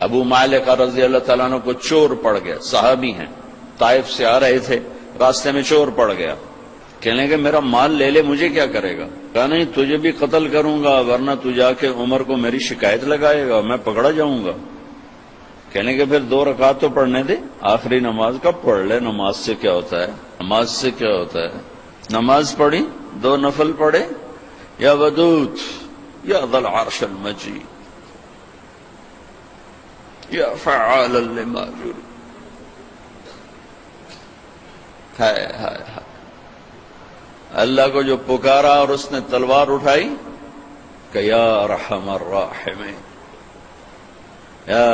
ابو مالک رضی اللہ تعالیٰ عنہ کو چور پڑ گیا، صحابی ہیں، طائف سے آ رہے تھے، راستے میں چور پڑ گیا، کہنے لگے میرا مال لے لے، مجھے کیا کرے گا؟ کہا نہیں تجھے بھی قتل کروں گا، ورنہ تو جا کے عمر کو میری شکایت لگائے گا، میں پکڑا جاؤں گا۔ کہنے کہ پھر 2 رکعت تو پڑھنے دے، آخری نماز کا پڑھ لے، نماز سے کیا ہوتا ہے، نماز سے کیا ہوتا ہے۔ نماز پڑھی، 2 نفل پڑھے، یا ودود یا ذا العرش المجید یا فعالا لما یرید، ہائے ہائے ہائے، اللہ کو جو پکارا اور اس نے تلوار اٹھائی کہ یا ارحم الراحمین، یا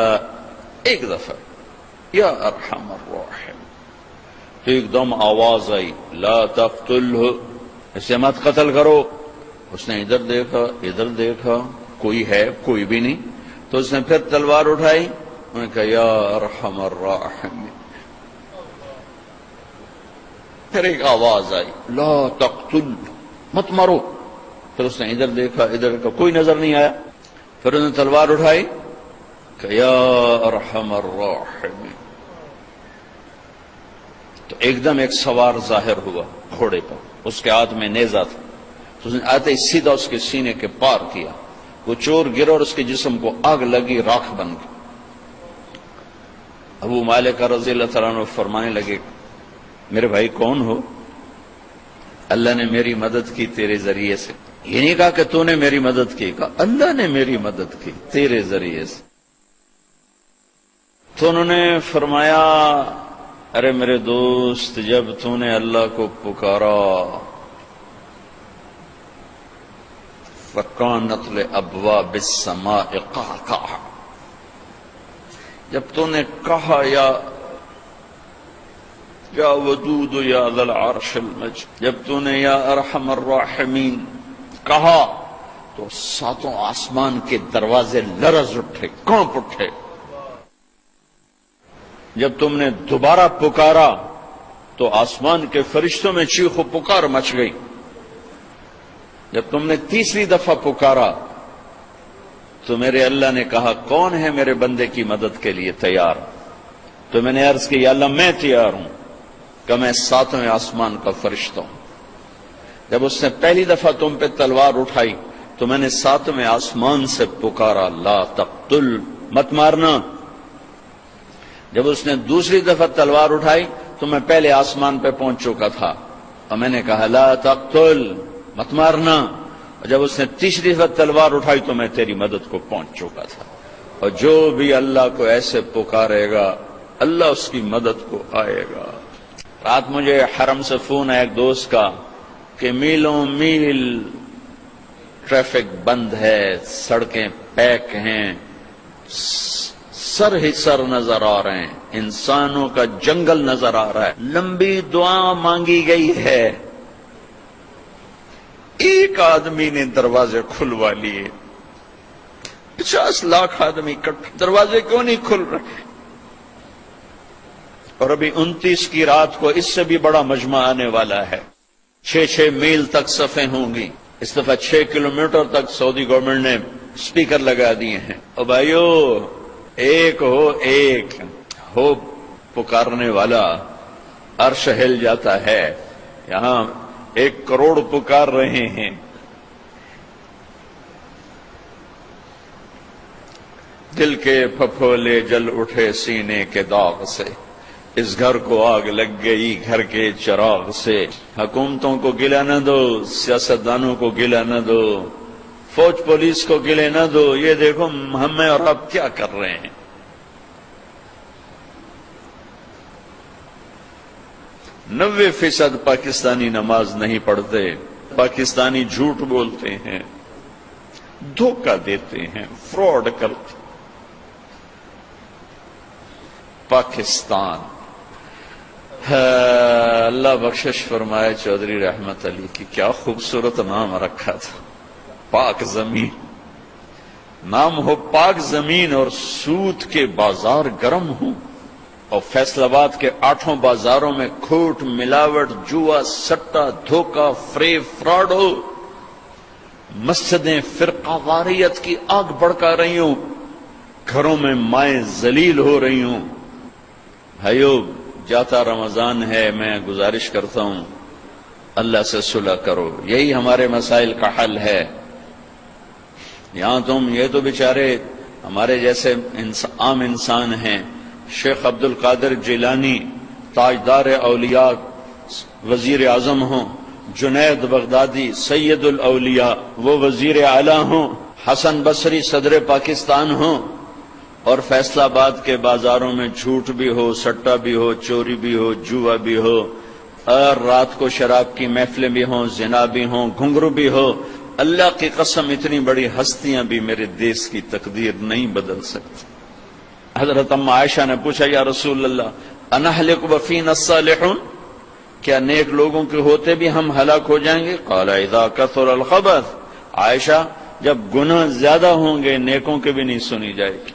ایک دفعہ یا ارحم الراحمین، تو ایک دم آواز آئی لا تقتلہ، اسے مت قتل کرو۔ اس نے ادھر دیکھا، کوئی ہے، کوئی بھی نہیں، تو اس نے پھر تلوار اٹھائی، انہوں نے کہا یا ارحم الراحمین، پھر ایک آواز آئی لا تقتل، مت مارو، پھر اس نے ادھر دیکھا، کوئی نظر نہیں آیا، پھر انہوں نے تلوار اٹھائی کہ یا ارحم الراحمین، تو ایک دم ایک سوار ظاہر ہوا گھوڑے پر، اس کے ہاتھ میں نیزہ تھا، تو اس نے آتے ہی سیدھا اس کے سینے کے پار کیا، وہ چور گرا اور اس کے جسم کو آگ لگی، راکھ بن گئی۔ ابو مالک رضی اللہ تعالیٰ عنہ فرمانے لگے میرے بھائی کون ہو؟ اللہ نے میری مدد کی تیرے ذریعے سے۔ یہ نہیں کہا کہ تو نے میری مدد کی، کہا اللہ نے میری مدد کی تیرے ذریعے سے۔ تو انہوں نے فرمایا ارے میرے دوست، جب تو نے اللہ کو پکارا فَكَانَتْ لِأَبْوَابِ السَّمَاءِ قَعْقَعًا، جب تو نے کہا یا ودود یا ذا العرش المجید، جب تو نے یا ارحم الراحمین کہا تو 7 آسمان کے دروازے لرز اٹھے، کانپ اٹھے۔ جب تم نے دوبارہ پکارا تو آسمان کے فرشتوں میں چیخ و پکار مچ گئی۔ جب تم نے تیسری دفعہ پکارا تو میرے اللہ نے کہا کون ہے میرے بندے کی مدد کے لیے تیار؟ تو میں نے عرض کی یا اللہ میں تیار ہوں، کہ میں 7ویں آسمان کا فرشتہ ہوں۔ جب اس نے پہلی دفعہ تم پہ تلوار اٹھائی تو میں نے 7ویں آسمان سے پکارا لا تقتل، مت مارنا۔ جب اس نے دوسری دفعہ تلوار اٹھائی تو میں پہلے آسمان پہ پہنچ چکا تھا اور میں نے کہا لا تقتل، مت مارنا۔ اور جب اس نے تیسری دفعہ تلوار اٹھائی تو میں تیری مدد کو پہنچ چکا تھا۔ اور جو بھی اللہ کو ایسے پکارے گا اللہ اس کی مدد کو آئے گا۔ رات مجھے حرم سے فون ہے ایک دوست کا کہ میلوں میل ٹریفک بند ہے، سڑکیں پیک ہیں، سر ہی سر نظر آ رہے ہیں، انسانوں کا جنگل نظر آ رہا ہے، لمبی دعا مانگی گئی ہے، ایک آدمی نے دروازے کھلوا لیے، 50 لاکھ آدمی اکٹھے، دروازے کیوں نہیں کھل رہے؟ اور ابھی 29 کی رات کو اس سے بھی بڑا مجمع آنے والا ہے، 6 میل تک صفیں ہوں گی، اس دفعہ 6 کلومیٹر تک سعودی گورنمنٹ نے سپیکر لگا دیے ہیں۔ اور بھائیو ایک ہو پکارنے والا، عرش ہل جاتا ہے، یہاں 1 کروڑ پکار رہے ہیں۔ دل کے پھپھولے جل اٹھے سینے کے داغ سے، اس گھر کو آگ لگ گئی گھر کے چراغ سے۔ حکومتوں کو گلہ نہ دو، سیاستدانوں کو گلہ نہ دو، فوج پولیس کو گلے نہ دو، یہ دیکھو ہم اور آپ کیا کر رہے ہیں۔ 90% پاکستانی نماز نہیں پڑھتے، پاکستانی جھوٹ بولتے ہیں، دھوکہ دیتے ہیں، فراڈ کرتے۔ پاکستان اللہ بخشش فرمائے چودھری رحمت علی کی، کیا خوبصورت نام رکھا تھا، پاک زمین۔ نام ہو پاک زمین اور سود کے بازار گرم ہوں، اور فیصل آباد کے 8 بازاروں میں کھوٹ، ملاوٹ، جوا، سٹا، دھوکہ، فریب، فراڈ ہو، مسجدیں فرقہ واریت کی آگ بھڑکا رہی ہوں، گھروں میں مائیں ذلیل ہو رہی ہوں. بھائیو، جاتا رمضان ہے، میں گزارش کرتا ہوں اللہ سے صلح کرو، یہی ہمارے مسائل کا حل ہے. یہاں تم یہ تو بیچارے ہمارے جیسے عام انسان ہیں. شیخ عبد القادر جیلانی تاجدار اولیاء وزیر اعظم ہوں، جنید بغدادی سید الاولیاء وہ وزیر اعلیٰ ہوں، حسن بصری صدر پاکستان ہوں، اور فیصلہ آباد کے بازاروں میں جھوٹ بھی ہو، سٹا بھی ہو، چوری بھی ہو، جوا بھی ہو، اور رات کو شراب کی محفلیں بھی ہوں، زنا بھی ہوں، گھنگرو بھی ہو، اللہ کی قسم اتنی بڑی ہستیاں بھی میرے دیس کی تقدیر نہیں بدل سکتی. حضرت ام عائشہ نے پوچھا یا رسول اللہ انہلک وفینا الصالحون، کیا نیک لوگوں کے ہوتے بھی ہم ہلاک ہو جائیں گے؟ قال اذا کثر الخبث، عائشہ جب گناہ زیادہ ہوں گے نیکوں کے بھی نہیں سنی جائے گی.